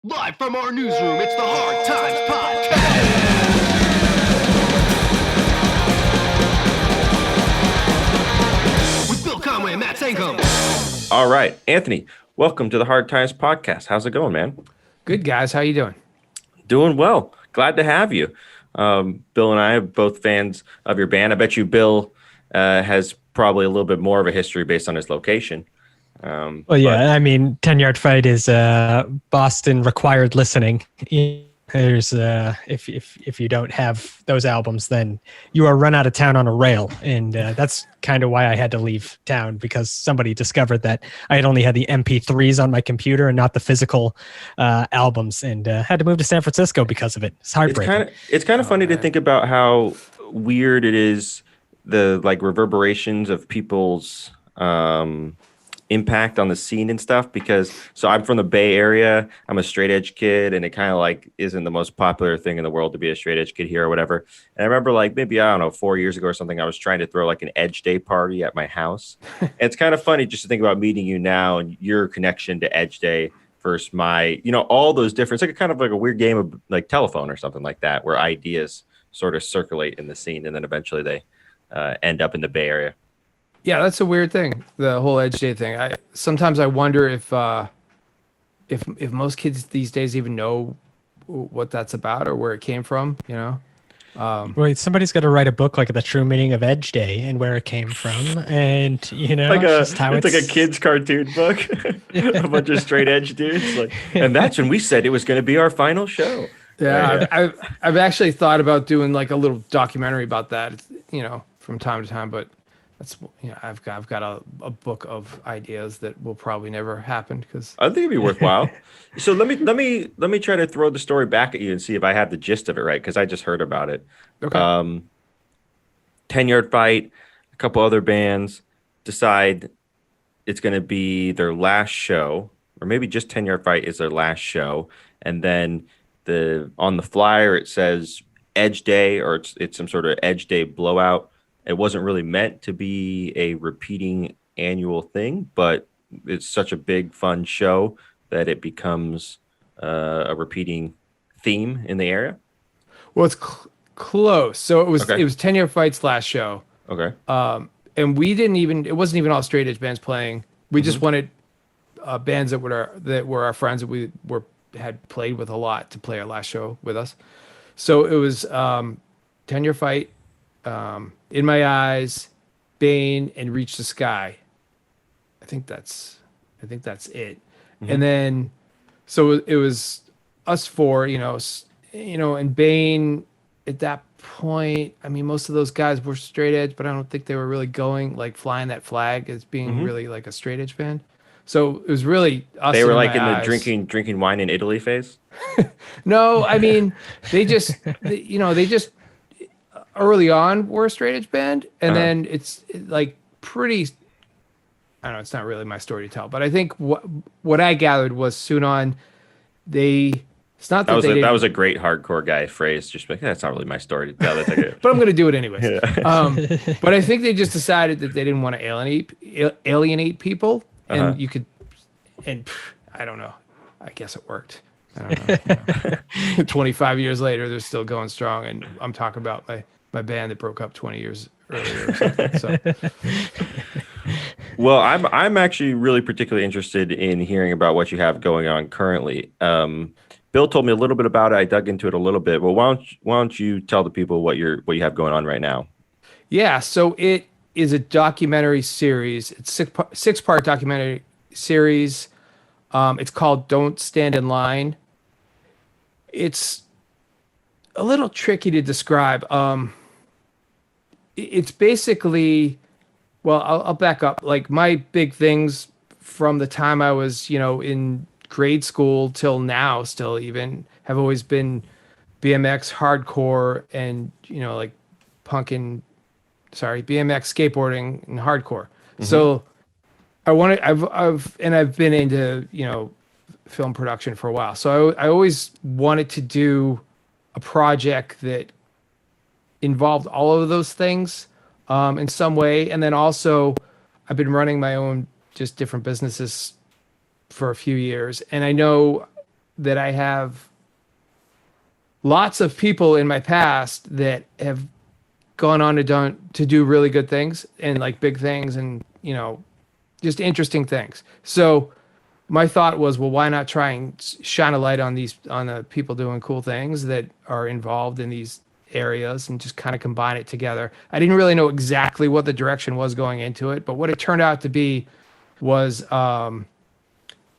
Live from our newsroom, it's the Hard Times Podcast. With Bill Conway and Matt Sankum. All right, Anthony, welcome to the Hard Times Podcast. How's it going, man? Good, guys. How you doing? Doing well. Glad to have you. Bill and I are both fans of your band. I bet you Bill has probably a little bit more of a history based on his location. Well, yeah, I mean, 10-Yard Fight is Boston required listening. There's if you don't have those albums, then you are run out of town on a rail, and that's kind of why I had to leave town, because somebody discovered that I had only had the MP3s on my computer and not the physical albums, and had to move to San Francisco because of it. It's heartbreaking. It's kind of funny to think about how weird it is, the like reverberations of people's impact on the scene and stuff, because so I'm from the Bay Area. I'm a straight edge kid, and it kind of like isn't the most popular thing in the world to be a straight edge kid here or whatever. And I remember like maybe, I don't know, 4 years ago or something, I was trying to throw like an Edge Day party at my house. And it's kind of funny just to think about meeting you now and your connection to Edge Day versus my, all those different, it's like kind of like a weird game of like telephone or something like that, where ideas sort of circulate in the scene and then eventually they end up in the Bay Area. Yeah, that's a weird thing, the whole Edge Day thing. Sometimes I wonder if most kids these days even know what that's about or where it came from. Well, somebody's got to write a book like The True Meaning of Edge Day and where it came from, and like it's like a kid's cartoon book, a bunch of straight edge dudes. And that's when we said it was going to be our final show. Yeah, I've actually thought about doing like a little documentary about that, from time to time, but. That's I've got a book of ideas that will probably never happen, because I think it'd be worthwhile. So let me try to throw the story back at you and see if I have the gist of it right, because I just heard about it. Okay. 10-Yard Fight, a couple other bands decide it's going to be their last show, or maybe just 10-Yard Fight is their last show, and then on the flyer it says Edge Day, or it's some sort of Edge Day blowout. It wasn't really meant to be a repeating annual thing, but it's such a big, fun show that it becomes a repeating theme in the area. Well, it's close. So it was Okay. It was 10-Year Fight's last show. Okay. And it wasn't even all straight edge bands playing. We just wanted bands that were our friends that we had played with a lot to play our last show with us. So it was 10-Year Fight, In My Eyes, Bane, and Reach the Sky. I think that's it. Mm-hmm. And then, so it was us four, and Bane at that point. I mean, most of those guys were straight edge, but I don't think they were really going like flying that flag as being really like a straight edge band. So it was really us. They were like in the drinking wine in Italy phase. No, I mean, they just early on were a straight edge band, and then it's like pretty. I don't know. It's not really my story to tell, but I think what I gathered was soon on, it's not that that was a great hardcore guy phrase. Just like, that's not really my story to tell. That's like but I'm going to do it anyways. Yeah. But I think they just decided that they didn't want to alienate people, and you could, and I don't know. I guess it worked. I don't know. 25 years later, they're still going strong, and I'm talking about my band that broke up 20 years earlier or something. So. Well, I'm actually really particularly interested in hearing about what you have going on currently. Bill told me a little bit about it. I dug into it a little bit. Well, why don't you tell the people what you have going on right now? Yeah, so it is a documentary series. It's six-part documentary series. It's called Don't Stand in Line. It's a little tricky to describe. It's basically, well, I'll back up. Like my big things from the time I was, in grade school till now, still even, have always been BMX, hardcore, and like BMX, skateboarding, and hardcore. Mm-hmm. So I've been into film production for a while. So I always wanted to do a project that involved all of those things in some way. And then also I've been running my own just different businesses for a few years. And I know that I have lots of people in my past that have gone on to do really good things and like big things and, you know, just interesting things. So my thought was, well, why not try and shine a light on the people doing cool things that are involved in these areas and just kind of combine it together. I didn't really know exactly what the direction was going into it, but what it turned out to be was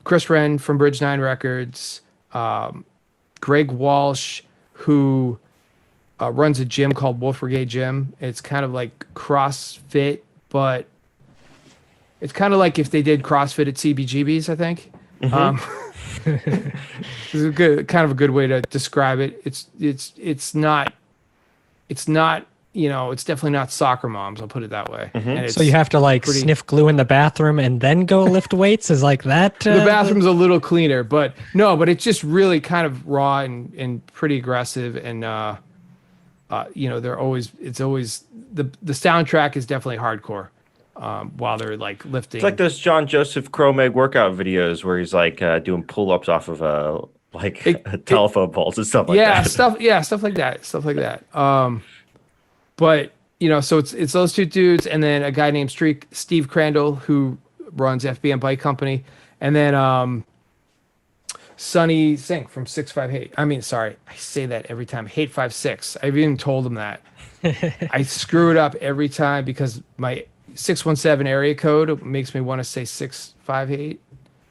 Chris Wren from Bridge 9 Records, Greg Walsh, who runs a gym called Wolf Brigade Gym. It's kind of like CrossFit, but it's kind of like if they did CrossFit at CBGB's, I think. It's a good way to describe it. It's not, you know, it's definitely not soccer moms. I'll put it that way. And So you have to like sniff glue in the bathroom and then go lift weights? Is like that? The bathroom's a little cleaner, but it's just really kind of raw and pretty aggressive. And, you know, it's always the soundtrack is definitely hardcore. While they're like lifting. It's like those John Joseph Cro-Mag workout videos where he's like doing pull-ups off of a telephone poles and stuff like that. Stuff like that. But you know, so it's those two dudes, and then a guy named Steve Crandall who runs FBM Bike Company, and then Sonny Singh from 658. I mean, sorry, I say that every time. 856. I've even told him that. I screw it up every time because my 617 area code makes me want to say 658.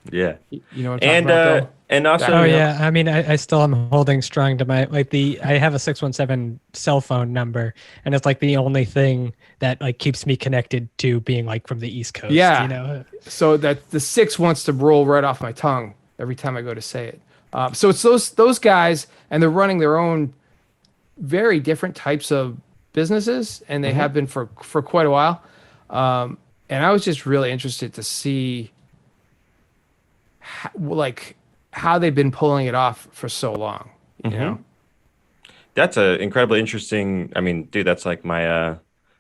Yeah. You know what I'm talking about, though? And also, Oh yeah, I mean, I still am holding strong to my I have a 617 cell phone number, and it's like the only thing that like keeps me connected to being like from the East Coast. Yeah. You know, so that the 6 wants to roll right off my tongue every time I go to say it. So it's those guys, and they're running their own very different types of businesses, and they have been for quite a while. And I was just really interested to see how they've been pulling it off for so long, you know? That's a incredibly interesting. I mean, dude, that's like my.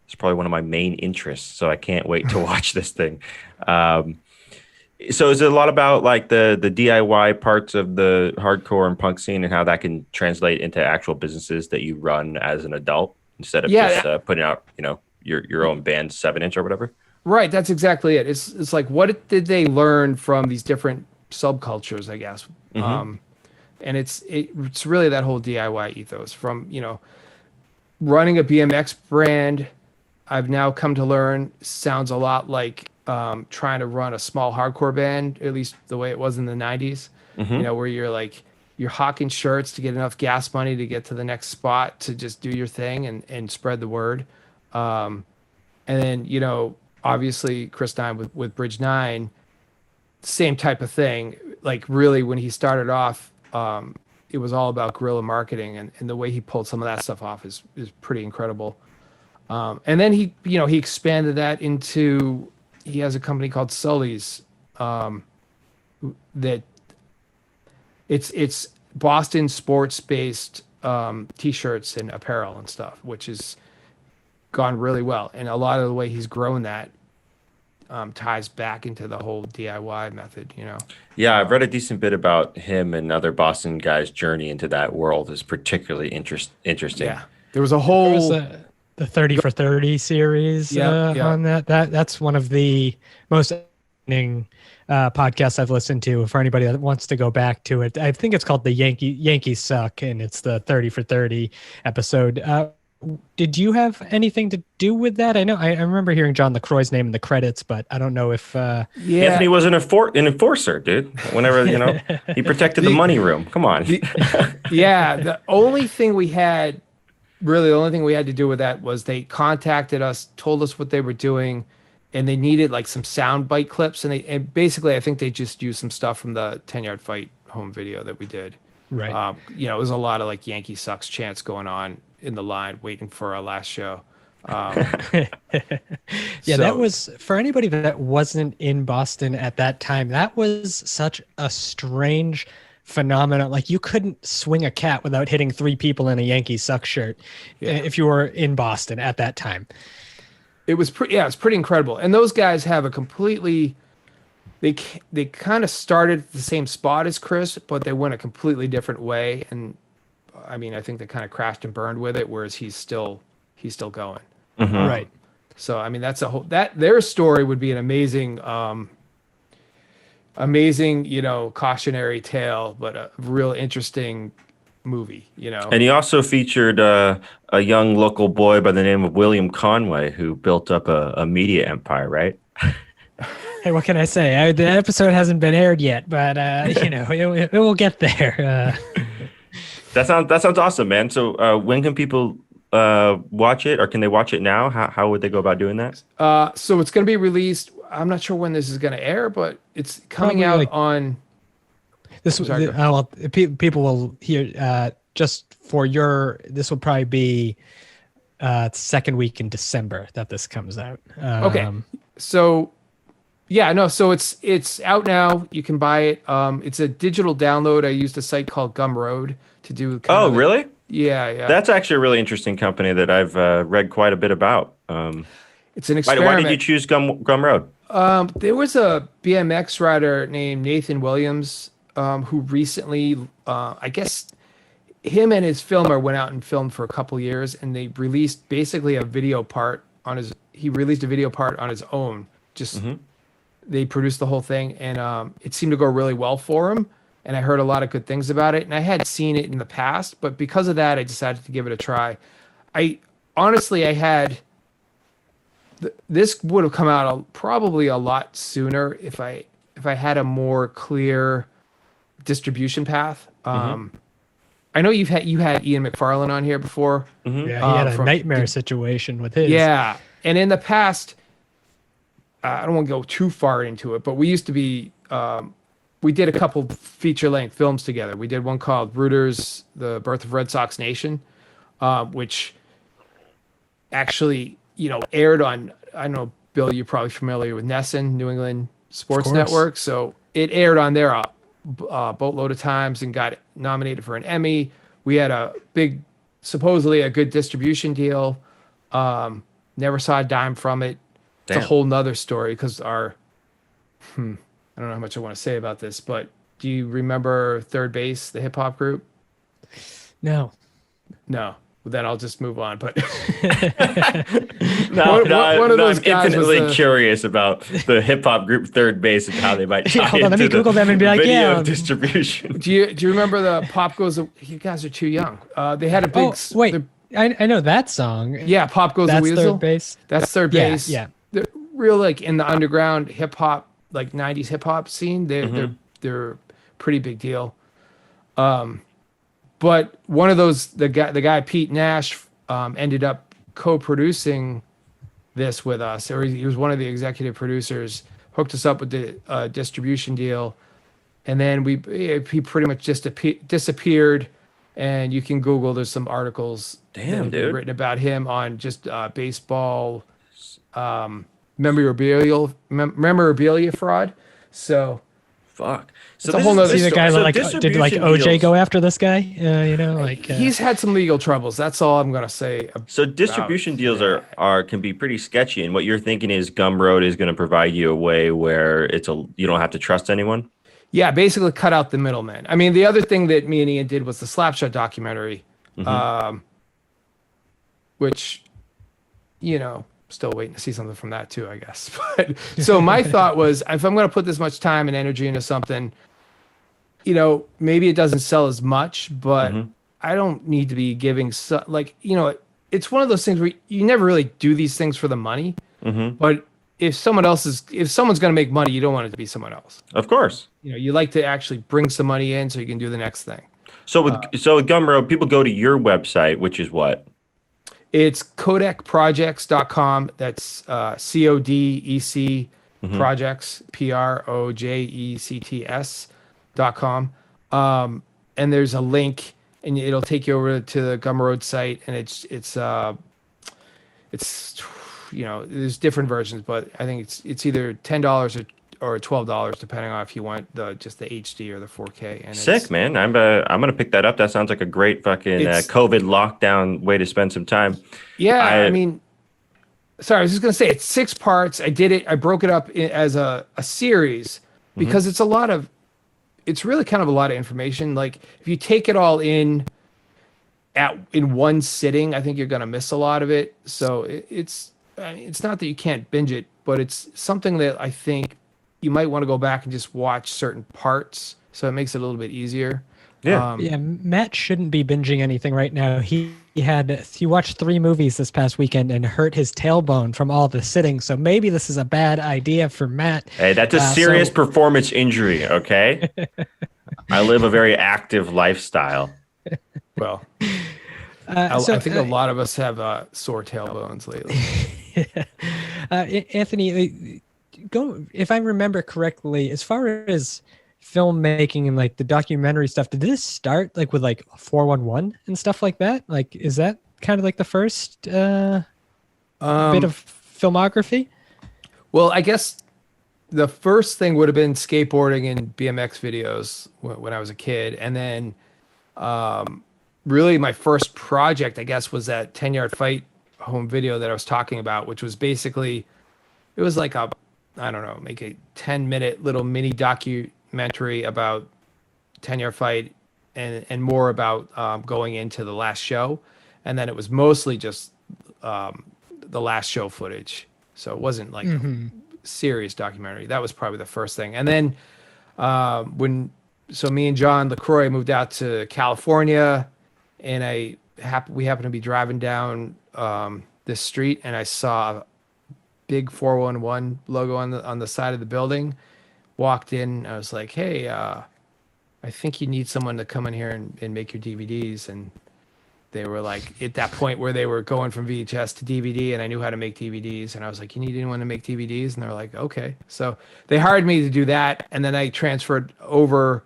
It's probably one of my main interests. So I can't wait to watch this thing. So is it a lot about like the DIY parts of the hardcore and punk scene and how that can translate into actual businesses that you run as an adult instead of just putting out, you know, your own band 7-inch or whatever? Right. That's exactly it. It's like, what did they learn from these different subcultures, I guess? And it's really that whole DIY ethos from, you know, running a BMX brand. I've now come to learn sounds a lot like trying to run a small hardcore band, at least the way it was in the 90s, you know, where you're hawking shirts to get enough gas money to get to the next spot to just do your thing and spread the word. And then, you know, obviously Chris Nine with Bridge 9, same type of thing. Like really when he started off, it was all about guerrilla marketing, and the way he pulled some of that stuff off is pretty incredible. And then he expanded that into, he has a company called Sully's, that it's Boston sports based t-shirts and apparel and stuff, which has gone really well. And a lot of the way he's grown that ties back into the whole DIY method, you know? Yeah, I've read a decent bit about him and other Boston guys' journey into that world is particularly interesting. Yeah, there was a whole... the 30 for 30 series on that. That's one of the most interesting podcasts I've listened to. For anybody that wants to go back to it, I think it's called the Yankees Suck, and it's the 30 for 30 episode. Did you have anything to do with that? I know I remember hearing John LaCroix's name in the credits, but I don't know if Anthony was an enforcer, dude. Whenever he protected the money room. Come on. The only thing we had to do with that was they contacted us, told us what they were doing, and they needed like some sound bite clips, and basically I think they just used some stuff from the 10-yard fight home video that we did. Right. It was a lot of like Yankee Sucks chants going on in the line waiting for our last show. That was, for anybody that wasn't in Boston at that time, that was such a strange phenomenon. Like you couldn't swing a cat without hitting 3 people in a Yankee Suck shirt if you were in Boston at that time. It was pretty incredible. And those guys have a completely they kind of started at the same spot as Chris, but they went a completely different way. And I mean, I think they kind of crashed and burned with it, whereas he's still going. Right. So I mean, that's a whole that their story would be an amazing, amazing, cautionary tale, but a real interesting movie. And he also featured a young local boy by the name of William Conway, who built up a media empire, right? Hey, what can I say? The episode hasn't been aired yet, but it will get there. That sounds awesome, man. So when can people watch it, or can they watch it now? How would they go about doing that? So it's going to be released. I'm not sure when this is going to air, but it's coming Probably out on. This people will hear just for your. This will probably be second week in December that this comes out. Okay, so yeah, no, so it's out now. You can buy it. It's a digital download. I used a site called Gumroad to do. Really? Yeah. That's actually a really interesting company that I've read quite a bit about. It's an experiment. Why did you choose Gumroad? There was a BMX rider named Nathan Williams who recently, I guess, him and his filmer went out and filmed for a couple years, and they released basically a video part on his. He released a video part on his own. Just they produced the whole thing, and it seemed to go really well for him. And I heard a lot of good things about it. And I had seen it in the past, but because of that, I decided to give it a try. I had this would have come out probably a lot sooner if I had a more clear distribution path. I know you had Ian McFarlane on here before. Yeah, he had a nightmare situation with his. Yeah, and in the past, I don't want to go too far into it, but we used to be. We did a couple feature-length films together. We did one called Rooters: The Birth of Red Sox Nation, which actually, aired on. I don't know, Bill, you're probably familiar with NESN, New England Sports Network. So it aired on there a boatload of times and got nominated for an Emmy. We had supposedly a good distribution deal. Never saw a dime from it. It's a whole nother story because I don't know how much I want to say about this, but do you remember Third Base, the hip hop group? No. Well, then I'll just move on. But one of those guys I'm infinitely curious about the hip hop group Third Base and how they might tie hold on, let me Google them and be like, video distribution. Do you remember the Pop Goes? You guys are too young. They had a big. Oh, wait, I know that song. Yeah, Pop Goes the Weasel. That's Third Base. That's Third Base. Yeah. They're real in the underground hip hop. Like 90s hip hop scene, they're pretty big deal. But one of those, the guy Pete Nash ended up co-producing this with us, or he was one of the executive producers, hooked us up with the distribution deal, and then he pretty much just disappeared. And you can Google, there's some articles written about him on just baseball memorabilia fraud. So fuck. So it's a whole nother the guy did OJ go after this guy? He's had some legal troubles. That's all I'm gonna say. So distribution deals can be pretty sketchy, and what you're thinking is Gumroad is going to provide you a way where you don't have to trust anyone. Yeah, basically cut out the middleman. I mean, the other thing that me and Ian did was the Slapshot documentary, which, still waiting to see something from that too, I guess. But so my thought was, if I'm going to put this much time and energy into something, maybe it doesn't sell as much, but I don't need to be giving it's one of those things where you never really do these things for the money. But if someone's going to make money, you don't want it to be someone else. Of course. You like to actually bring some money in so you can do the next thing. So with Gumroad, people go to your website, which is what? It's codecprojects.com. That's CODEC projects, projects.com. And there's a link, and it'll take you over to the Gumroad site, and it's there's different versions, but I think it's either $10 or $12, depending on if you want just the HD or the 4K. And sick, man. I'm gonna pick that up. That sounds like a great fucking COVID lockdown way to spend some time. Yeah, I mean, sorry, I was just gonna say it's 6 parts. I broke it up as a series because it's really kind of a lot of information. Like if you take it all in one sitting, I think you're gonna miss a lot of it. So it's not that you can't binge it, but it's something that I think you might want to go back and just watch certain parts. So it makes it a little bit easier. Yeah. Yeah, Matt shouldn't be binging anything right now. He watched 3 movies this past weekend and hurt his tailbone from all the sitting. So maybe this is a bad idea for Matt. Hey, that's a serious performance injury, okay? I live a very active lifestyle. Well, I think a lot of us have sore tailbones lately. Anthony, if I remember correctly, as far as filmmaking and like the documentary stuff, did this start like with like 411 and stuff like that? Like, is that kind of like the first bit of filmography? Well, I guess the first thing would have been skateboarding and BMX videos when I was a kid. And then really my first project, I guess, was that 10-yard fight home video that I was talking about, which was basically, it was like I don't know, make a 10-minute little mini documentary about 10-yard fight and more about going into the last show. And then it was mostly just the last show footage. So it wasn't like a serious documentary. That was probably the first thing. And then so me and John LaCroix moved out to California, and we happened to be driving down this street, and I saw a big 411 logo on the side of the building. Walked in, I was like, hey, I think you need someone to come in here and make your DVDs. And they were like, at that point where they were going from VHS to DVD, and I knew how to make DVDs. And I was like, you need anyone to make DVDs? And they're like, okay. So they hired me to do that. And then I transferred over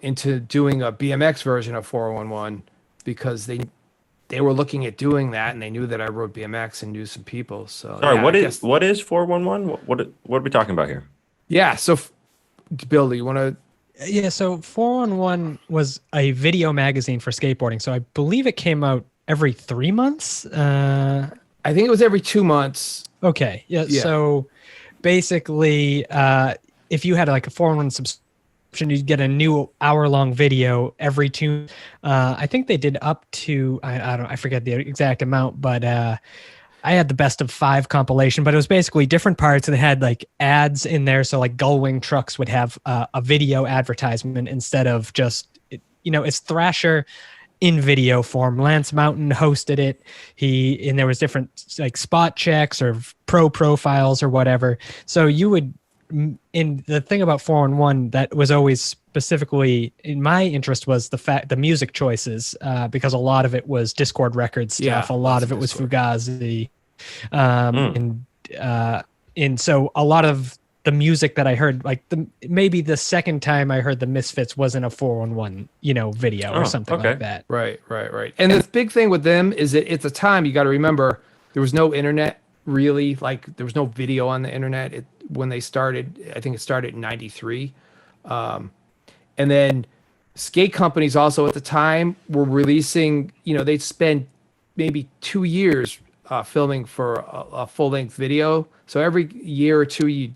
into doing a BMX version of 411 because they were looking at doing that, and they knew that I wrote BMX and knew some people. So Sorry, yeah, what is 411? What are we talking about here? Yeah. So Bill, do you want to? Yeah, so 411 was a video magazine for skateboarding. So I believe it came out every 3 months. I think it was every 2 months. Okay. Yeah. So basically, if you had like a 411 subscription, you'd get a new hour-long video every two. I think they did up to I forget the exact amount, but I had the best of 5 compilation, but it was basically different parts, and it had like ads in there. So like Gullwing trucks would have a video advertisement instead of just, it's Thrasher in video form. Lance Mountain hosted it. And there was different like spot checks or pro profiles or whatever. So you would, in the thing about 411 that was always specifically in my interest was the music choices, because a lot of it was Discord record stuff. A lot of it was Fugazi. And so a lot of the music that I heard, like maybe the second time I heard the Misfits wasn't a 411, video or something like that. Right. And the big thing with them is that at the time, you got to remember, there was no internet really, like there was no video on the internet when they started. I think it started in 93. And then skate companies also at the time were releasing, they'd spend maybe 2 years filming for a full-length video. So every year or two,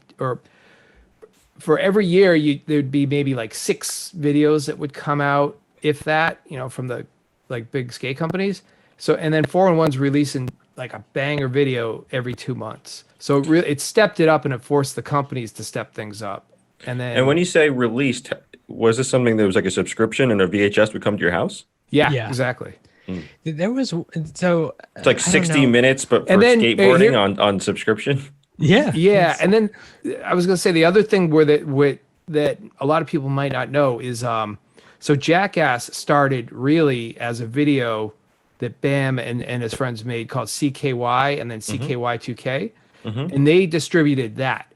for every year, there'd be maybe like 6 videos that would come out, if that, from the like big skate companies. So, and then 411's releasing like a banger video every 2 months. So it stepped it up, and it forced the companies to step things up. And when you say released, was this something that was like a subscription and a VHS would come to your house? Yeah. Exactly. There was it's like 60 minutes, but for skateboarding on subscription. Yeah. And then I was going to say the other thing that a lot of people might not know is so Jackass started really as a video that Bam and his friends made called CKY and then CKY2K, and they distributed that,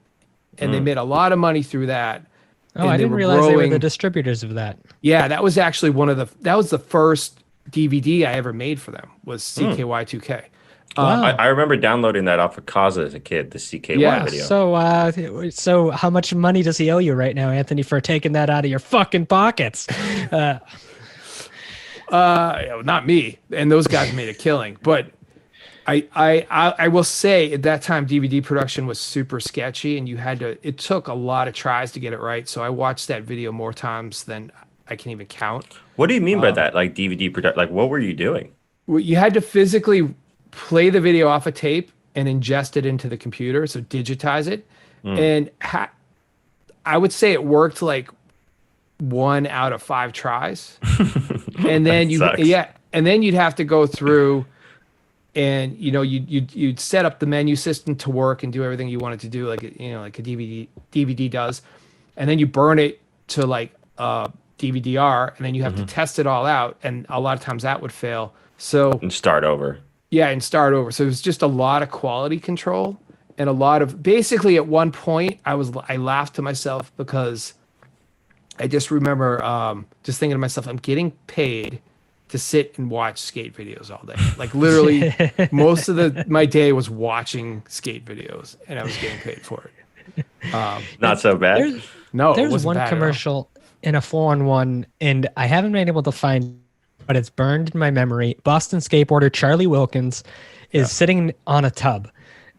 and they made a lot of money through that. Oh, I didn't realize they were the distributors of that. Yeah, that was actually that was the first DVD I ever made for them, was CKY2K. Wow. I remember downloading that off of Kaza as a kid, the CKY video. So how much money does he owe you right now, Anthony, for taking that out of your fucking pockets? Not me. And those guys made a killing. But I will say at that time DVD production was super sketchy, and it took a lot of tries to get it right. So I watched that video more times than I can even count. What do you mean by that? Like DVD product? Like what were you doing? Well, you had to physically play the video off a tape and ingest it into the computer, so digitize it. And I would say it worked like 1 out of 5 tries. And then and then you'd have to go through and you'd set up the menu system to work and do everything you wanted to do, like like a DVD does. And then you burn it to like DVD-R, and then you have to test it all out, and a lot of times that would fail. So And start over. Yeah, and start over. So it was just a lot of quality control and a lot of basically at one point I laughed to myself because I just remember just thinking to myself, I'm getting paid to sit and watch skate videos all day. Like literally most of my day was watching skate videos, and I was getting paid for it. Not so bad. There's one commercial in a 4-on-1, and I haven't been able to find, but it's burned in my memory. Boston skateboarder Charlie Wilkins is sitting on a tub,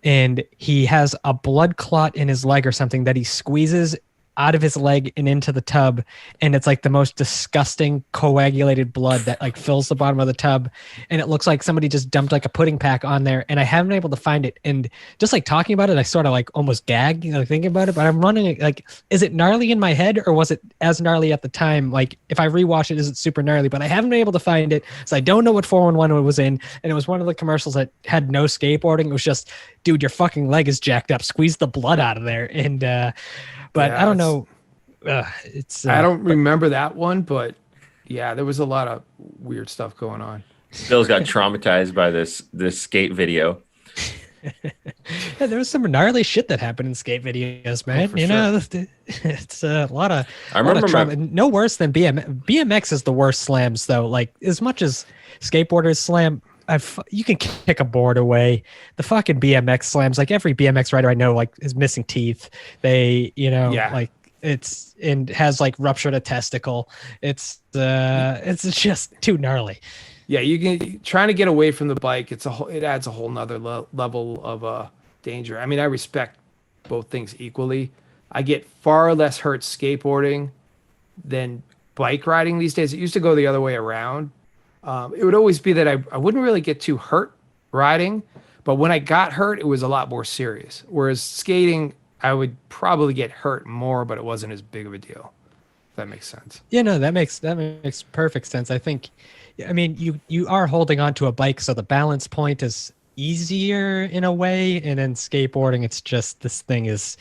and he has a blood clot in his leg or something that he squeezes out of his leg and into the tub, and it's like the most disgusting coagulated blood that like fills the bottom of the tub, and it looks like somebody just dumped like a pudding pack on there, and I haven't been able to find it. And just like talking about it, I sort of like almost gagged, thinking about it. But I'm running like, is it gnarly in my head, or was it as gnarly at the time? Like if I rewatch it, is it super gnarly? But I haven't been able to find it, so I don't know what 411 it was in. And it was one of the commercials that had no skateboarding. It was just, dude, your fucking leg is jacked up, squeeze the blood out of there. And but I don't know. I don't remember that one, but yeah, there was a lot of weird stuff going on. Bill's got traumatized by this skate video. Yeah, there was some gnarly shit that happened in skate videos, man. It's a lot of. I remember no worse than BMX is the worst slams, though. Like as much as skateboarders slam, you can kick a board away. The fucking BMX slams, like every BMX rider I know, like is missing teeth. They, like it's and has like ruptured a testicle. It's just too gnarly. Yeah, trying to get away from the bike. It adds a whole nother level of danger. I mean, I respect both things equally. I get far less hurt skateboarding than bike riding these days. It used to go the other way around. It would always be that I wouldn't really get too hurt riding, but when I got hurt, it was a lot more serious. Whereas skating, I would probably get hurt more, but it wasn't as big of a deal. If that makes sense. Yeah, no, that makes perfect sense. I think, I mean, you are holding on to a bike, so the balance point is easier in a way, and then skateboarding, it's just this thing is,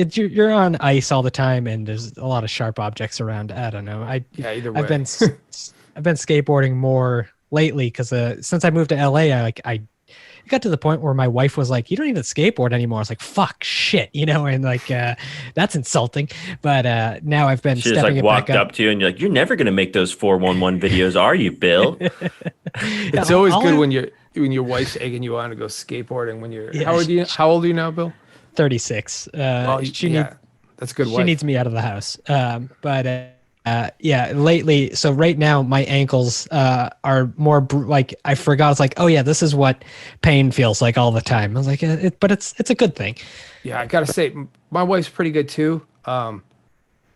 you're on ice all the time, and there's a lot of sharp objects around. I don't know. Either way. I've been skateboarding more lately because since I moved to LA, I got to the point where my wife was like, "You don't even skateboard anymore." I was like, "Fuck, shit," and like that's insulting. But now I've been. She just like walked up to you and you're like, "You're never gonna make those 411 videos, are you, Bill?" It's always good when your wife's egging you on to go skateboarding. When you're how old are you now, Bill? 36. That's a good. She needs me out of the house. Lately, so right now my ankles are more like I forgot. It's like, oh yeah, this is what pain feels like all the time. I was like, but it's a good thing. Yeah, I gotta say, my wife's pretty good too.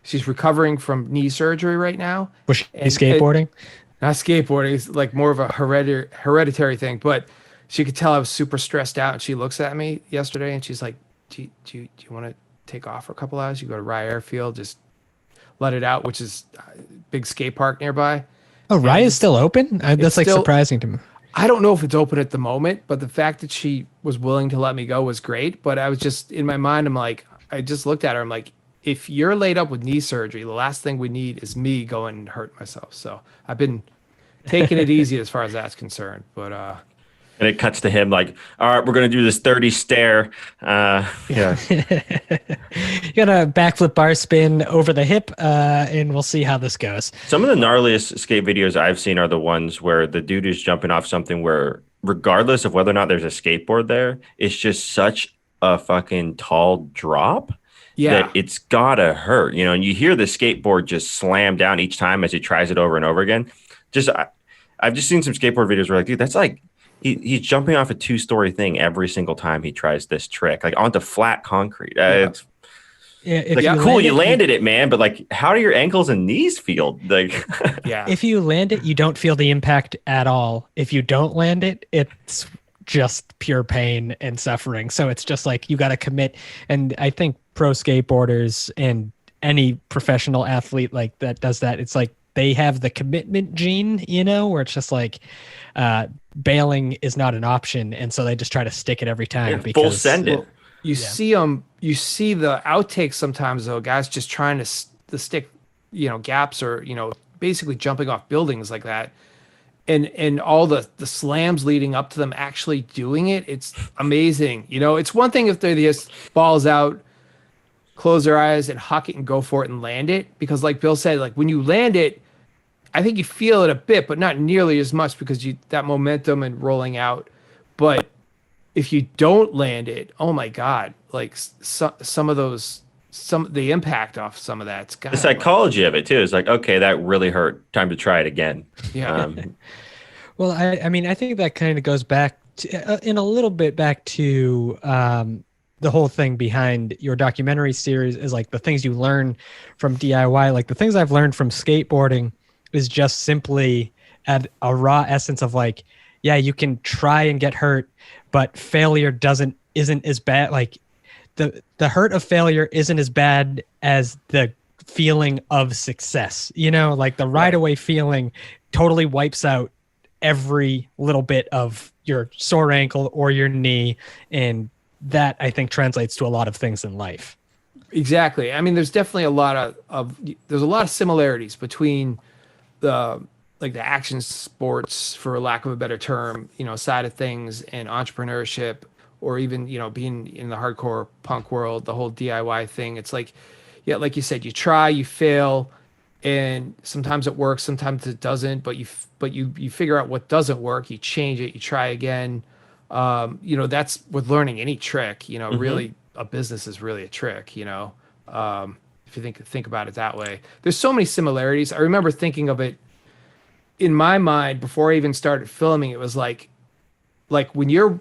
She's recovering from knee surgery right now. Was she skateboarding? Not skateboarding. It's like more of a hereditary thing. But she could tell I was super stressed out, and she looks at me yesterday and she's like, "Do you want to take off for a couple hours? You go to Rye Airfield, just." Let it out, which is a big skate park nearby. Oh, Rye is still open? That's like surprising to me. I don't know if it's open at the moment, but the fact that she was willing to let me go was great. But I was just in my mind, I'm like, I just looked at her. I'm like, if you're laid up with knee surgery, the last thing we need is me going and hurt myself. So I've been taking it easy as far as that's concerned. But and it cuts to him like, all right, we're going to do this 30 stare. Yeah. You got a backflip bar spin over the hip, and we'll see how this goes. Some of the gnarliest skate videos I've seen are the ones where the dude is jumping off something where, regardless of whether or not there's a skateboard there, it's just such a fucking tall drop that it's got to hurt. And you hear the skateboard just slam down each time as he tries it over and over again. I've just seen some skateboard videos where like, dude, that's like, he's jumping off a 2-story thing every single time he tries this trick, like onto flat concrete. It's if like, you cool, land you it, landed it, man, but like, how do your ankles and knees feel? Like, Yeah. if you land it, you don't feel the impact at all. If you don't land it, it's just pure pain and suffering. So it's just like you got to commit. And I think pro skateboarders and any professional athlete like that does that. It's like they have the commitment gene, you know, where it's just like bailing is not an option, and so they just try to stick it every time. yeah, Because full send it. You see them. You see the outtakes sometimes, though. Guys just trying to stick, gaps or basically jumping off buildings like that, and all the slams leading up to them actually doing it. It's amazing. It's one thing if they're just balls out, close their eyes and huck it and go for it and land it, because like Bill said, like when you land it, I think you feel it a bit, but not nearly as much because that momentum and rolling out. But if you don't land it, oh my God, like some of the impact off some of that's got The psychology of it too is like, okay, that really hurt. Time to try it again. Yeah. Well, I mean, I think that kind of goes back to, in a little bit back to the whole thing behind your documentary series is like the things you learn from DIY. Like the things I've learned from skateboarding is just simply at a raw essence of like, yeah, you can try and get hurt, but failure isn't as bad. Like the hurt of failure isn't as bad as the feeling of success. Like the right away feeling totally wipes out every little bit of your sore ankle or your knee, and that I think translates to a lot of things in life. Exactly. I mean, there's definitely a lot of similarities between the action sports, for lack of a better term, side of things, and entrepreneurship, or even, being in the hardcore punk world, the whole DIY thing. It's like, yeah, like you said, you try, you fail, and sometimes it works, sometimes it doesn't, but you figure out what doesn't work, you change it, you try again. That's with learning any trick, really a business is really a trick, if you think about it that way. There's so many similarities. I remember thinking of it in my mind before I even started filming. It was like when you're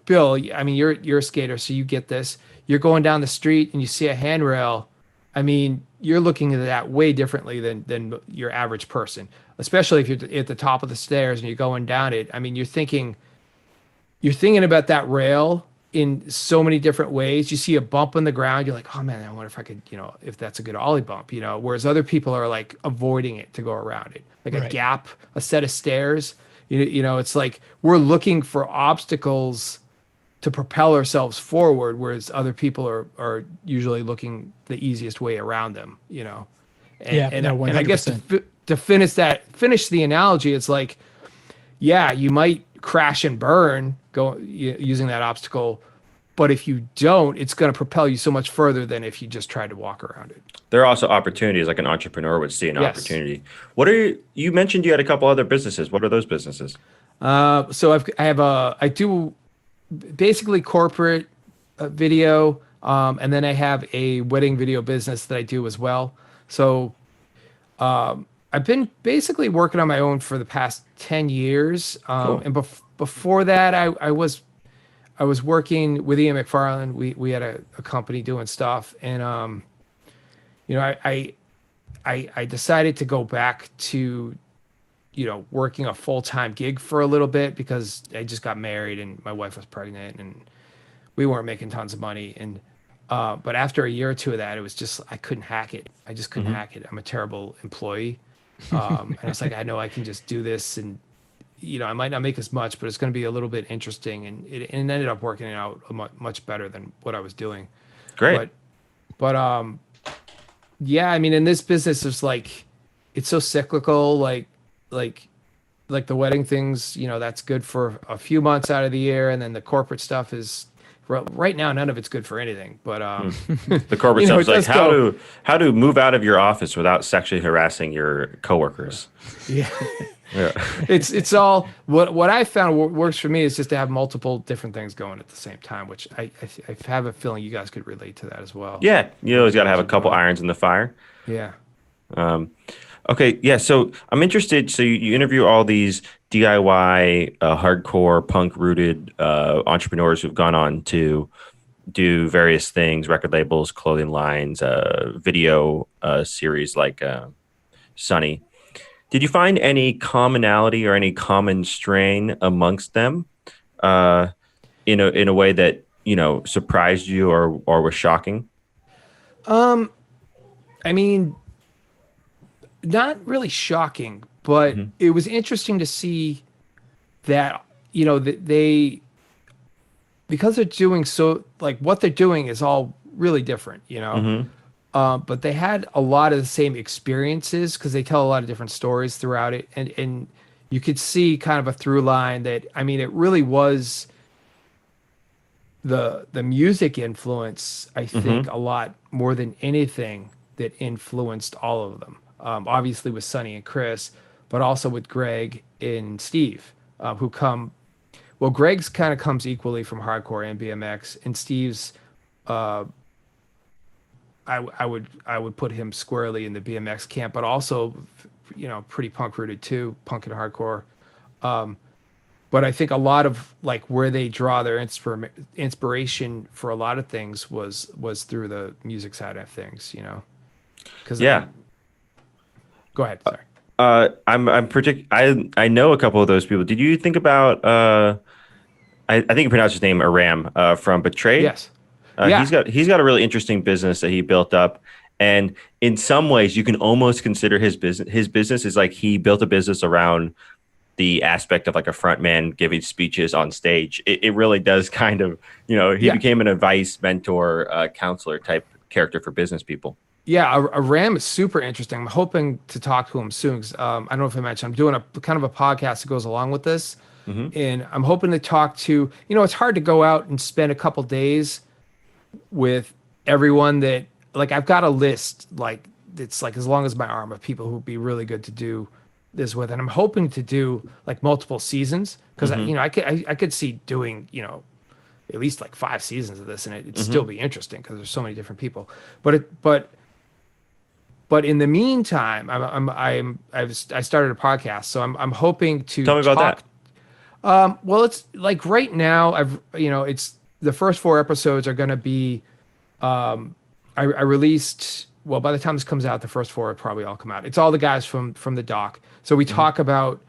Bill, I mean, you're a skater, so you get this. You're going down the street and you see a handrail. I mean, you're looking at that way differently than your average person, especially if you're at the top of the stairs and you're going down it. I mean, you're thinking about that rail in so many different ways. You see a bump in the ground, you're like, oh man, I wonder if I could, if that's a good ollie bump, whereas other people are like avoiding it to go around it, like a gap, a set of stairs. It's like we're looking for obstacles to propel ourselves forward, whereas other people are usually looking the easiest way around them, And I guess to finish the analogy, it's like, yeah, you might crash and burn using that obstacle, but if you don't, it's going to propel you so much further than if you just tried to walk around it. There are also opportunities, like an entrepreneur would see an opportunity. You mentioned you had a couple other businesses. What are those businesses? So I do basically corporate video, and then I have a wedding video business that I do as well. So I've been basically working on my own for the past 10 years. Cool. And before that, I was working with Ian McFarland. We had a company doing stuff, and I decided to go back to working a full-time gig for a little bit because I just got married and my wife was pregnant and we weren't making tons of money. And but after a year or two of that, it was just I couldn't hack it. I just couldn't hack it. I'm a terrible employee. And I was like, I know I can just do this, and I might not make as much, but it's going to be a little bit interesting. And it ended up working out much better than what I was doing. Great. But yeah, I mean, in this business, it's like, it's so cyclical, like the wedding things, that's good for a few months out of the year. And then the corporate stuff is right now, none of it's good for anything, but, the corporate stuff is like how to move out of your office without sexually harassing your coworkers. Yeah. Yeah. It's all what I found works for me is just to have multiple different things going at the same time, which I have a feeling you guys could relate to that as well. Yeah. You always got to have a couple irons in the fire. Yeah. Okay, yeah. So I'm interested. So you interview all these DIY, hardcore, punk-rooted entrepreneurs who've gone on to do various things, record labels, clothing lines, video series like Sunny. Did you find any commonality or any common strain amongst them uh, in a way that surprised you or was shocking? Um, I mean, not really shocking, but Hmm. it was interesting to see that that they, because they're doing so, like, what they're doing is all really different, Hmm. but they had a lot of the same experiences because they tell a lot of different stories throughout it, and you could see kind of a through line that, I mean, it really was the music influence, I think, Hmm. a lot more than anything that influenced all of them. Obviously with Sonny and Chris, but also with Greg and Steve, who come. Well, Greg's kind of comes equally from hardcore and BMX, and Steve's, uh, I would put him squarely in the BMX camp, but also, pretty punk rooted too, punk and hardcore. But I think a lot of like where they draw their inspiration for a lot of things was through the music side of things, Because Yeah. go ahead, sorry. I know a couple of those people. Did you think about I think you pronounce his name Aram from Betrayed? Yes, He's yeah, got a really interesting business that he built up, and in some ways, you can almost consider his business. His business is like he built a business around the aspect of like a front man giving speeches on stage. It really does kind of, he yeah. became an advice mentor, counselor type character for business people. Yeah, a Ram is super interesting. I'm hoping to talk to him soon. 'Cause, I don't know if I mentioned, I'm doing a kind of a podcast that goes along with this, Hmm. and I'm hoping to talk to. It's hard to go out and spend a couple days with everyone that, like, I've got a list, like, it's like as long as my arm, of people who'd be really good to do this with, and I'm hoping to do like multiple seasons because Hmm. I could see doing at least like 5 seasons of this, and it'd still Hmm. be interesting because there's so many different people. But in the meantime, I started a podcast, so I'm hoping to Tell me about that. talk. Well, it's like right now, it's the first 4 episodes are going to be. I released. Well, by the time this comes out, the first four will probably all come out. It's all the guys from the doc. So we Hmm. talk about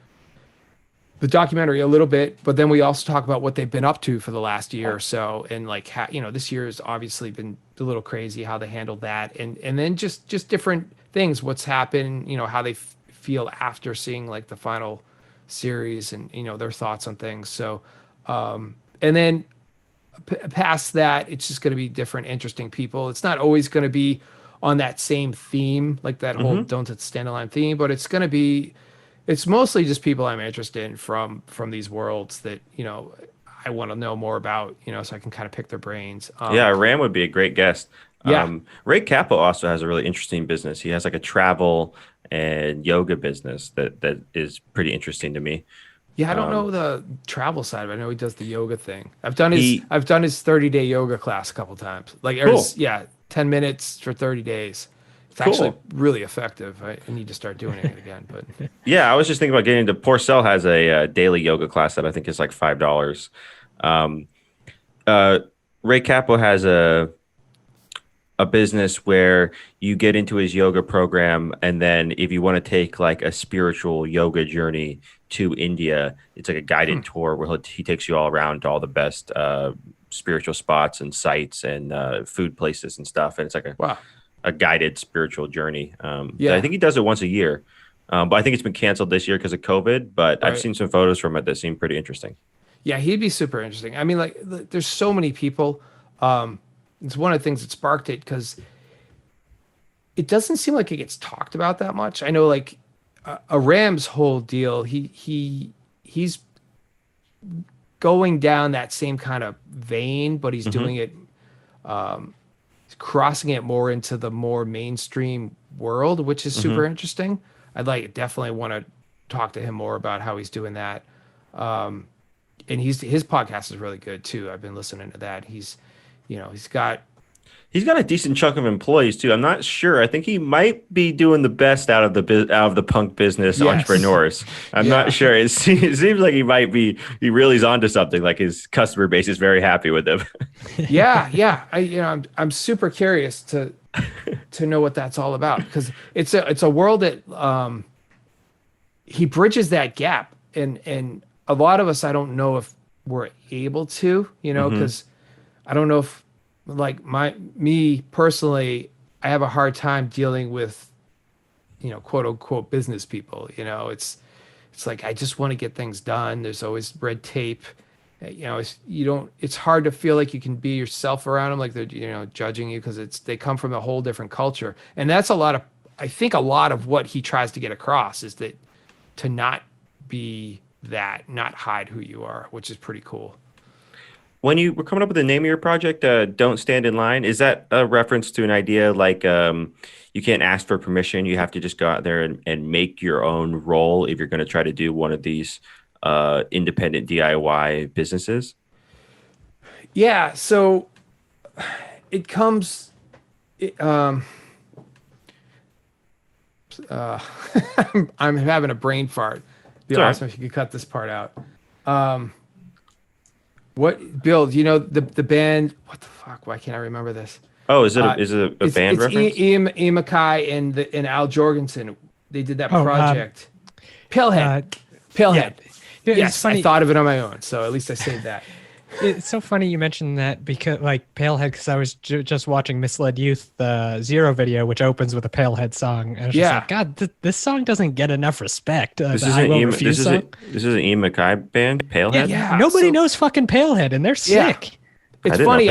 the documentary a little bit, but then we also talk about what they've been up to for the last year or so, and like how, this year has obviously been a little crazy how they handled that, and then just different things, what's happened, how they feel after seeing like the final series, and their thoughts on things. So, and then past that, it's just going to be different, interesting people. It's not always going to be on that same theme, like that whole Hmm. don't stand alone theme, but it's mostly just people I'm interested in from these worlds that I want to know more about, so I can kind of pick their brains. Yeah, Ram would be a great guest. Yeah, Ray Cappo also has a really interesting business. He has like a travel and yoga business that is pretty interesting to me. yeah. I don't Um, know the travel side, but I know he does the yoga thing. he I've done his 30-day yoga class a couple times. Like, Cool, 10 minutes for 30 days. It's actually cool. really effective. I need to start doing it again, but Yeah, I was just thinking about getting into. Porcel has a, daily yoga class that I think is like $5. Um, uh, Ray Cappo has a business where you get into his yoga program, and then if you want to take like a spiritual yoga journey to India, it's like a guided tour where he takes you all around to all the best spiritual spots and sites and food places and stuff, and it's like wow. a guided spiritual journey. I Yeah, think he does it once a year, but I think it's been canceled this year because of COVID. But I've right. seen some photos from it that seem pretty interesting. Yeah, he'd be super interesting. I mean, like, there's so many people. Um, it's one of the things that sparked it because it doesn't seem like it gets talked about that much. I know, like, a Rams whole deal. He's going down that same kind of vein, but he's Hmm. doing it, crossing it more into the more mainstream world, which is super Hmm. interesting. I'd like definitely want to talk to him more about how he's doing that. And his podcast is really good too. I've been listening to that. He's got He's got a decent chunk of employees too. I'm not sure. I think he might be doing the best out of the punk business Yes. entrepreneurs. I'm Yeah. not sure. It seems like he might be. He really is onto something. Like his customer base is very happy with him. Yeah. I'm super curious to know what that's all about, because it's a world that he bridges that gap, and a lot of us, I don't know if we're able to, because I don't know if, like, me personally, I have a hard time dealing with, quote unquote business people. It's like, I just want to get things done. There's always red tape. It's hard to feel like you can be yourself around them, like they're, judging you, because they come from a whole different culture. And that's I think a lot of what he tries to get across is that to not be that, not hide who you are, which is pretty cool. When you were coming up with the name of your project, "Don't Stand in Line," is that a reference to an idea like you can't ask for permission? You have to just go out there and make your own role if you're going to try to do one of these independent DIY businesses? Yeah, so it comes. I'm having a brain fart. Be Sorry. awesome if you could cut this part out. What, Bill? Do you know the band? What the fuck? Why can't I remember this? Oh, is it a band reference? Ian MacKay and Al Jorgensen. They did that project. Palehead. Palehead. Yeah, Yes, I thought of it on my own, so at least I saved that. It's so funny you mentioned that, because like Palehead, because I was just watching Misled Youth, the Zero video, which opens with a Palehead song. And I was just like, God, this song doesn't get enough respect. This is an Ian MacKay band, Palehead? Yeah. Nobody knows fucking Palehead, and they're sick. It's funny.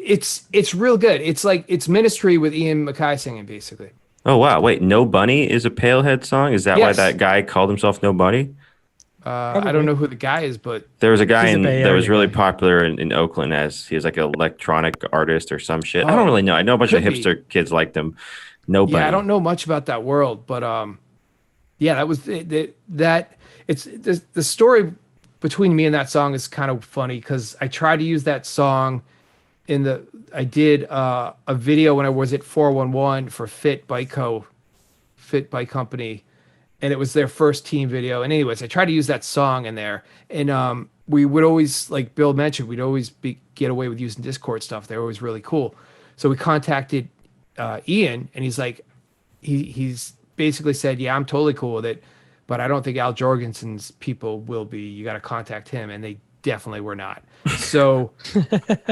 It's real good. It's like, it's Ministry with Ian MacKay singing, basically. Oh, wow. Wait, No Bunny is a Palehead song? Is that why that guy called himself No Bunny? I don't know who the guy is, but there was a guy that was really guy. popular in Oakland, as he was like an electronic artist or some shit. I don't really know. I know a bunch of hipster kids liked him. No Bunny. Yeah, I don't know much about that world, but yeah, that was that. It's the story between me and that song is kind of funny, because I tried to use that song I did a video when I was at 411 for Fit Bike Company, and it was their first team video. And anyways, I tried to use that song in there, and we would always, like Bill mentioned, we'd always get away with using Discord stuff. They're always really cool. So we contacted Ian, and he's like, he's basically said, yeah, I'm totally cool with it, but I don't think Al Jorgensen's people will be. You got to contact him, and they definitely were not. So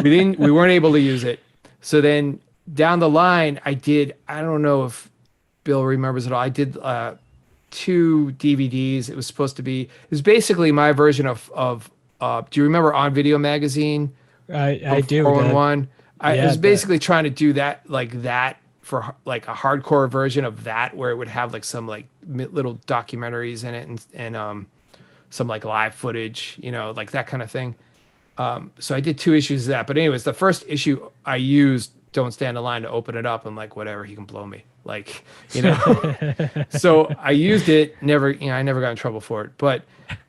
we weren't able to use it. So then down the line, I don't know if Bill remembers it all. I did 2 DVDs. It was basically my version of do you remember On Video Magazine? I do. 411. I was basically trying to do that, like that, for like a hardcore version of that, where it would have like some like little documentaries in it, and some like live footage, like that kind of thing. So I did 2 issues of that. But anyways, the first issue I used Don't Stand in Line to open it up. I'm like, whatever, he can blow me. Like, so I used it, I never got in trouble for it. But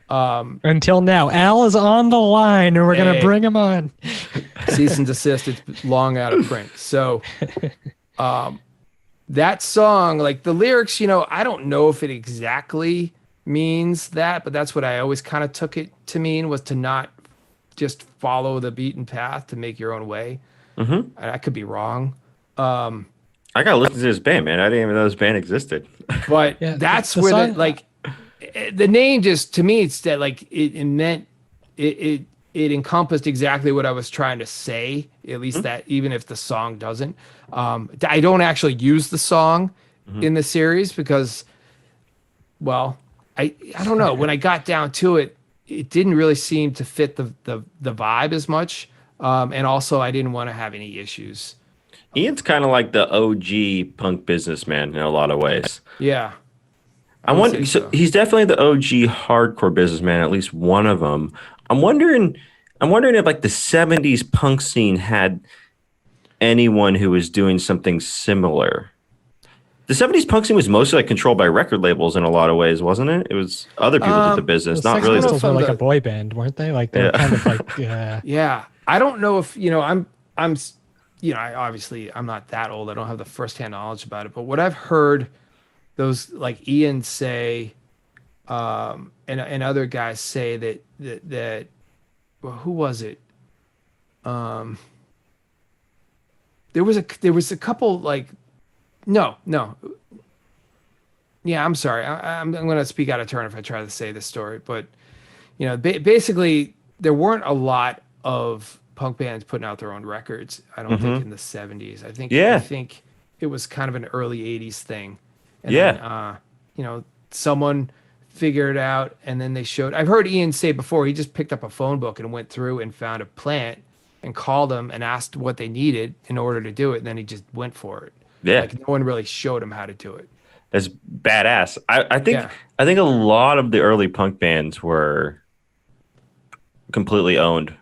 until now, Al is on the line, and we're going to bring him on. Cease and desist. It's long out of print. So that song, like the lyrics, I don't know if it exactly means that, but that's what I always kind of took it to mean, was to not just follow the beaten path, to make your own way. I could be wrong. I gotta listen to this band, man. I didn't even know this band existed. But that's where song, the name, just to me, it's that, like, it meant it encompassed exactly what I was trying to say, at least that, even if the song doesn't. I don't actually use the song in the series because, well, I don't know. When I got down to it, it didn't really seem to fit the vibe as much. And also, I didn't want to have any issues. Ian's kind of like the OG punk businessman in a lot of ways. Yeah. I wonder. So he's definitely the OG hardcore businessman, at least one of them. I'm wondering if like the 70s punk scene had anyone who was doing something similar. The 70s punk scene was mostly like controlled by record labels in a lot of ways, wasn't it? It was other people did the business, not really. Pistols were like a boy band, weren't they? Like they were kind of like Yeah. I don't know if, I'm I'm not that old. I don't have the firsthand knowledge about it, but what I've heard those like Ian say, and other guys say that well, who was it? There was a couple like, no. Yeah, I'm sorry. I'm going to speak out of turn if I try to say this story, but basically there weren't a lot of punk bands putting out their own records. I don't think in the 70s. I think it was kind of an early 80s thing. And then, someone figured it out, and then they showed. I've heard Ian say before, he just picked up a phone book and went through and found a plant and called them and asked what they needed in order to do it, and then he just went for it. Yeah. Like no one really showed him how to do it. That's badass. I think a lot of the early punk bands were completely owned,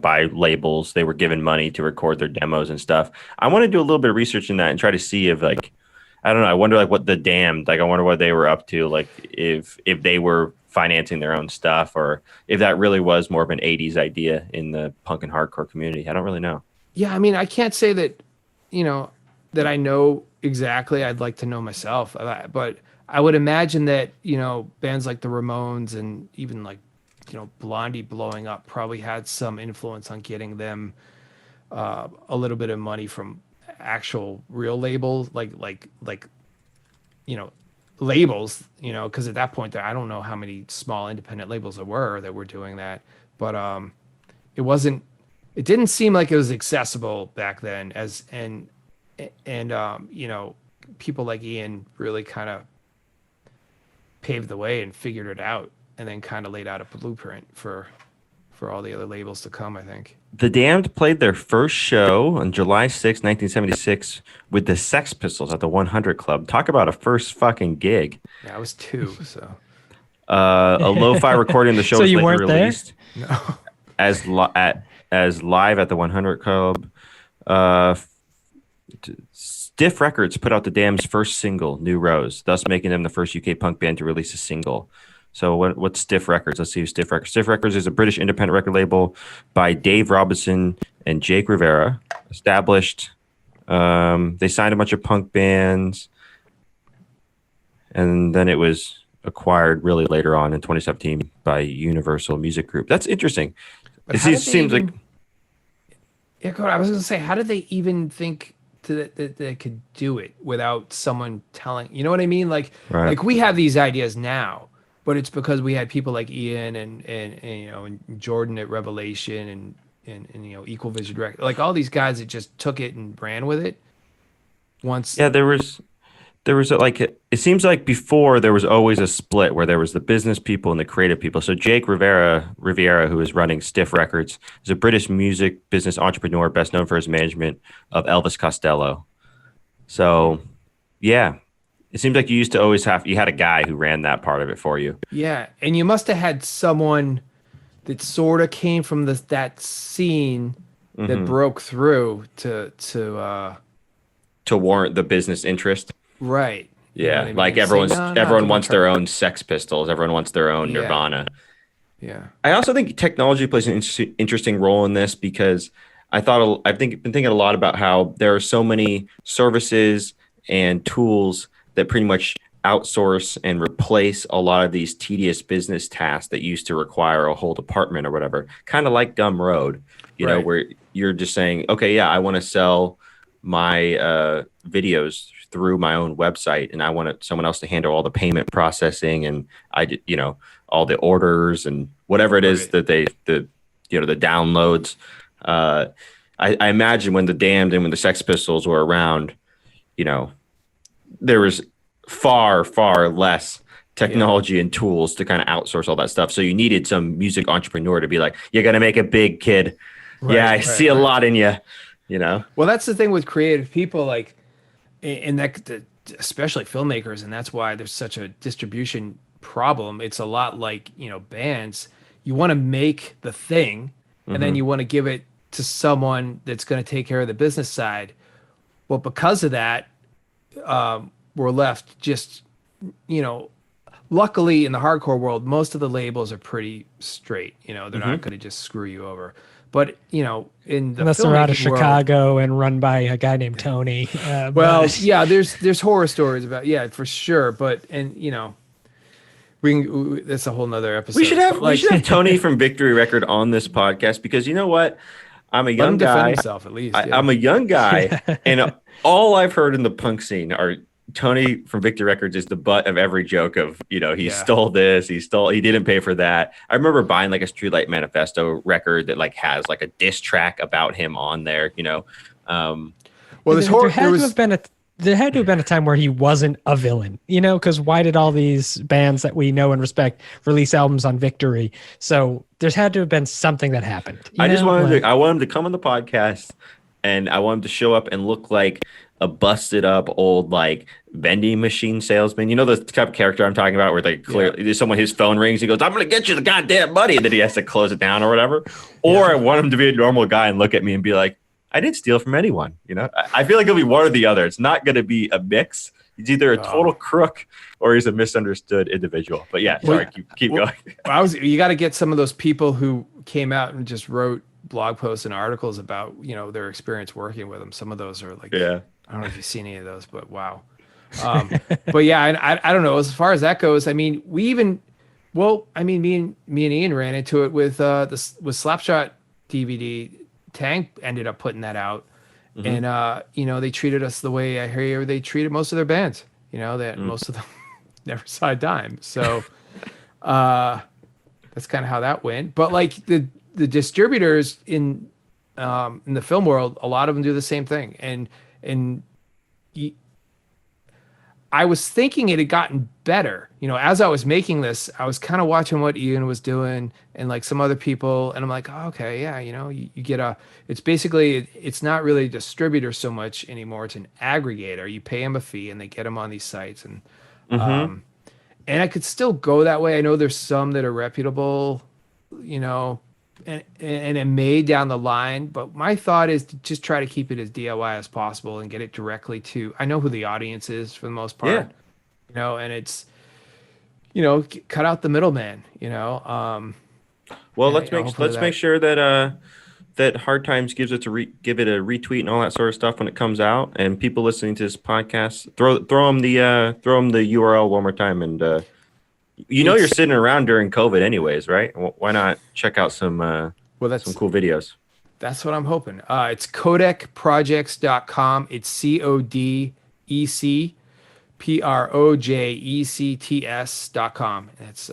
by labels. They were given money to record their demos and stuff. I want to do a little bit of research in that and try to see if I don't know. I wonder what the Damned, I wonder what they were up to. Like if they were financing their own stuff, or if that really was more of an 80s idea in the punk and hardcore community. I don't really know. Yeah. I mean, I can't say that, that I know exactly. I'd like to know myself, but I would imagine that, bands like the Ramones and even like, Blondie blowing up probably had some influence on getting them a little bit of money from actual real labels, like labels, because at that point I don't know how many small independent labels there were that were doing that, but it didn't seem like it was accessible back then, and people like Ian really kind of paved the way and figured it out, and then kind of laid out a blueprint for all the other labels to come, I think. The Damned played their first show on July 6, 1976 with the Sex Pistols at the 100 Club. Talk about a first fucking gig. Yeah, I was 2, so. A lo-fi recording of the show So was you later weren't there? released No. as live at the 100 Club. Stiff Records put out the Damned's first single, New Rose, thus making them the first UK punk band to release a single. So what's Stiff Records? Let's see who Stiff Records. Stiff Records is a British independent record label by Dave Robinson and Jake Rivera. Established. They signed a bunch of punk bands, and then it was acquired really later on in 2017 by Universal Music Group. That's interesting. But It how did seems they like I was going to say, how did they even think that they could do it without someone telling? You know what I mean? Like we have these ideas now, but it's because we had people like Ian and Jordan at Revelation and Equal Vision Direct, like all these guys that just took it and ran with it. There was it seems like before there was always a split where there was the business people and the creative people. So Jake Riviera, who is running Stiff Records, is a British music business entrepreneur best known for his management of Elvis Costello. So, yeah, it seems like you used to always you had a guy who ran that part of it for you. Yeah, and you must have had someone that sort of came from that scene that broke through to warrant the business interest. Right. Yeah, You know what I mean? everyone wants their own Sex Pistols. Everyone wants their own Nirvana. Yeah. I also think technology plays an interesting role in this, because I've been thinking a lot about how there are so many services and tools that pretty much outsource and replace a lot of these tedious business tasks that used to require a whole department or whatever. Kind of like Gumroad, where you're just saying, okay, yeah, I want to sell my videos through my own website, and I want someone else to handle all the payment processing, and all the orders and whatever it is that the downloads. I imagine when the Damned and when the Sex Pistols were around, there was far, far less technology and tools to kind of outsource all that stuff. So you needed some music entrepreneur to be like, you're going to make it big, kid. I see a lot in you, Well, that's the thing with creative people, like, and especially filmmakers, and that's why there's such a distribution problem. It's a lot like, bands. You want to make the thing, and then you want to give it to someone that's going to take care of the business side. Well, because of that, we're left just, luckily in the hardcore world, most of the labels are pretty straight. They're not going to just screw you over. But in the Unless they're out of filmmaking world, Chicago and run by a guy named Tony. well, but- yeah, there's horror stories about, yeah, for sure. But that's a whole nother episode. We should have But, we should have Tony from Victory Record on this podcast, because you know what? I'm a let young him defend guy. himself at least. I'm a young guy, and all I've heard in the punk scene are Tony from Victory Records is the butt of every joke of, he stole this, he didn't pay for that. I remember buying like a Streetlight Manifesto record that like has like a diss track about him on there, Well, there had to have been a time where he wasn't a villain, because why did all these bands that we know and respect release albums on Victory? So there's had to have been something that happened. I wanted him to come on the podcast, and I want him to show up and look like a busted up old like vending machine salesman. You know the type of character I'm talking about, where like clearly someone, his phone rings, he goes, "I'm gonna get you the goddamn money," and then he has to close it down or whatever. Or I want him to be a normal guy and look at me and be like, "I didn't steal from anyone." I feel like it'll be one or the other. It's not going to be a mix. He's either a total crook or he's a misunderstood individual. But yeah, sorry, keep going. You got to get some of those people who came out and just wrote blog posts and articles about their experience working with them. Some of those are like, I don't know if you've seen any of those, but wow. But yeah, I don't know. As far as that goes, I mean, me and Ian ran into it with Slapshot DVD. Tank ended up putting that out, and they treated us the way I hear they treated most of their bands. That most of them never saw a dime. So that's kind of how that went. But like the distributors in the film world, a lot of them do the same thing. And I was thinking it had gotten better. As I was making this, I was kind of watching what Ian was doing and like some other people. And I'm like, oh, okay, yeah, you get it's basically, it's not really a distributor so much anymore. It's an aggregator. You pay them a fee and they get them on these sites. And, and I could still go that way. I know there's some that are reputable, and it may down the line, but my thought is to just try to keep it as DIY as possible and get it directly to, I know who the audience is for the most part, and it's, cut out the middleman, Well, let's make sure that that Hard Times gives it give it a retweet and all that sort of stuff when it comes out, and people listening to this podcast, throw them the URL one more time, and you're sitting around during COVID anyways, right? Why not check out some some cool videos? That's what I'm hoping. It's codecprojects.com. It's CODECPROJECTS.com. It's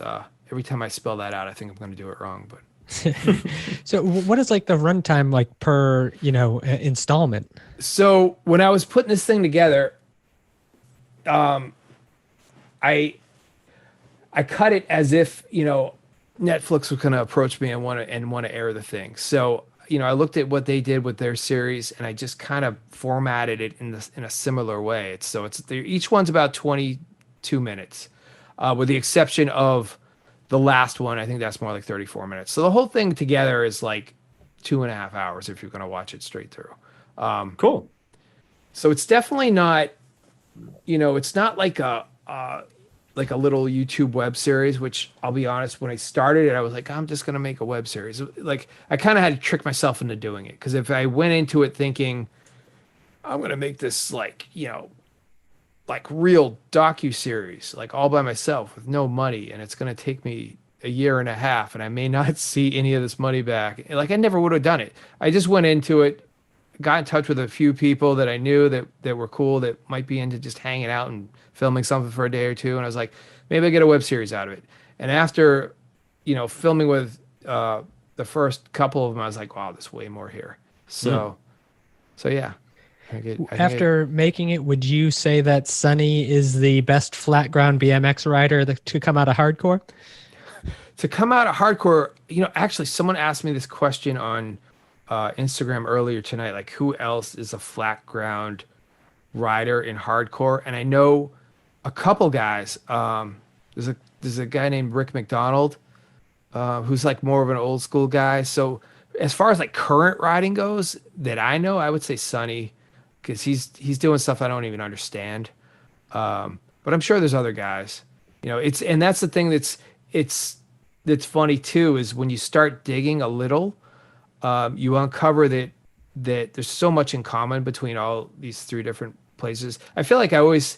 every time I spell that out, I think I'm going to do it wrong, but. So what is like the runtime like per installment? So when I was putting this thing together, I cut it as if Netflix was going to approach me and want to air the thing. So I looked at what they did with their series, and I just kind of formatted it in a similar way. Each one's about 22 minutes, with the exception of the last one. I think that's more like 34 minutes. So the whole thing together is like 2.5 hours if you're going to watch it straight through. Cool. So it's definitely not, it's not like a little YouTube web series, which I'll be honest, when I started it, I was like, I'm just going to make a web series. Like I kind of had to trick myself into doing it. Cause if I went into it thinking I'm going to make this like real docu-series, like all by myself with no money, and it's going to take me a year and a half, and I may not see any of this money back. Like I never would have done it. I just went into it, got in touch with a few people that I knew that were cool, that might be into just hanging out and filming something for a day or two. And I was like, maybe I'll get a web series out of it. And after, filming with the first couple of them, I was like, wow, there's way more here. So yeah. After making it, would you say that Sonny is the best flat ground BMX rider to come out of hardcore? To come out of hardcore, actually someone asked me this question on Instagram earlier tonight, like who else is a flat ground rider in hardcore? And I know a couple guys. There's a guy named Rick McDonald, who's like more of an old school guy. So as far as like current riding goes that I know, I would say Sonny, because he's doing stuff I don't even understand. But I'm sure there's other guys. And that's the thing that's funny too, is when you start digging a little, you uncover that there's so much in common between all these three different places. I feel like I always,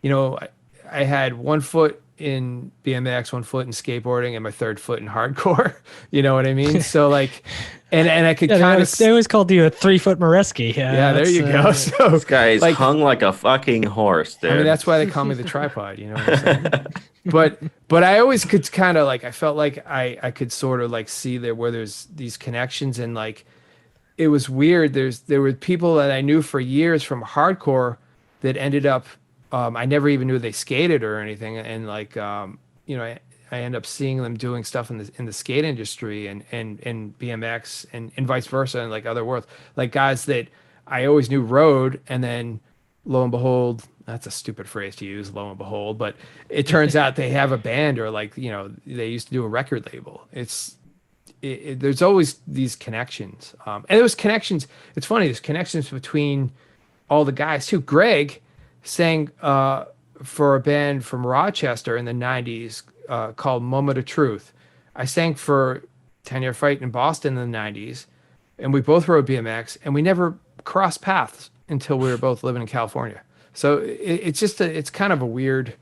I had one foot in BMX, one foot in skateboarding, and my third foot in hardcore. You know what I mean? So like, and I could kind of. They always called you a 3-foot Moreschi. Yeah, there you go. So this guy is hung like a fucking horse, dude. I mean, that's why they call me the tripod. You know what I'm saying? But I always could kind of like, I felt like I could sort of like see there where there's these connections, and like it was weird. There were people that I knew for years from hardcore that ended up. I never even knew they skated or anything, and like I end up seeing them doing stuff in the skate industry and BMX and vice versa, and like other worlds, like guys that I always knew rode, and then lo and behold, that's a stupid phrase to use, lo and behold, but it turns out they have a band, or like they used to do a record label. There's always these connections, and those connections. It's funny, there's connections between all the guys too. Greg sang for a band from Rochester in the 90s called Moment of Truth. I sang for 10 Yard Fight in Boston in the 90s, and we both rode BMX, and we never crossed paths until we were both living in California. So it's kind of a weird,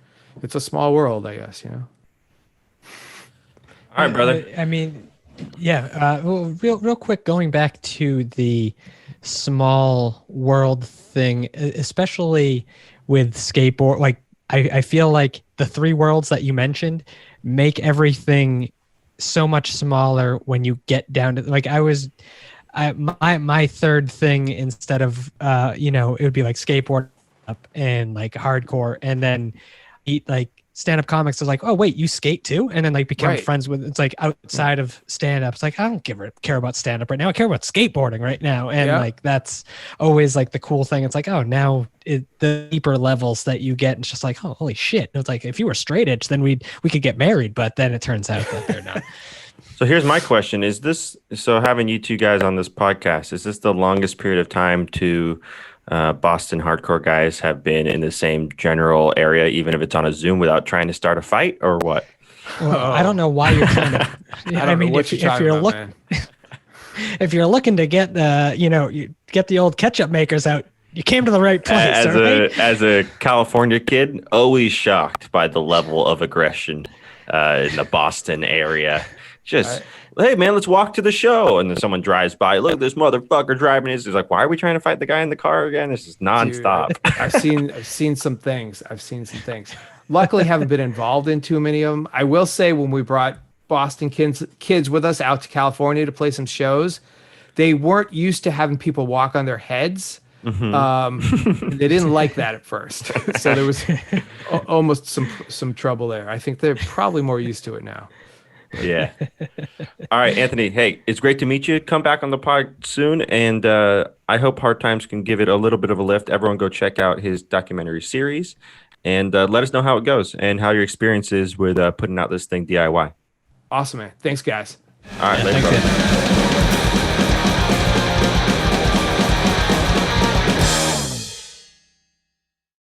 it's a small world, I guess, All right, brother. I mean, yeah, real quick, going back to the small world thing, especially with skateboard, like I feel like the three worlds that you mentioned make everything so much smaller when you get down to like my third thing, instead of it would be like skateboard up and like hardcore, and then eat like stand-up comics is like, oh wait, you skate too, and then like become friends with, it's like outside of stand-up. It's like, I don't care about stand-up right now, I care about skateboarding right now. And like that's always like the cool thing. It's like, oh, now the deeper levels that you get, and it's just like, oh, holy shit. And it's like, if you were straight edge, then we could get married, but then it turns out that they're not. So here's my question: having you two guys on this podcast, is this the longest period of time to Boston hardcore guys have been in the same general area, even if it's on a Zoom, without trying to start a fight, or what? Well, I don't know why you're trying to. I mean, if you're looking, if you're looking to get you get the old ketchup makers out, you came to the right place. As a California kid, always shocked by the level of aggression in the Boston area. Hey man, let's walk to the show, and then someone drives by. Look, this motherfucker driving his. He's like, why are we trying to fight the guy in the car again? This is nonstop. Dude, I've seen some things. Luckily, haven't been involved in too many of them. I will say, when we brought Boston kids with us out to California to play some shows, they weren't used to having people walk on their heads. Mm-hmm. They didn't like that at first, so there was almost some trouble there. I think they're probably more used to it now. Yeah. All right, Anthony. Hey, it's great to meet you. Come back on the pod soon, and I hope Hard Times can give it a little bit of a lift. Everyone go check out his documentary series, and let us know how it goes and how your experience is with putting out this thing DIY. Awesome, man. Thanks, guys. All right, later.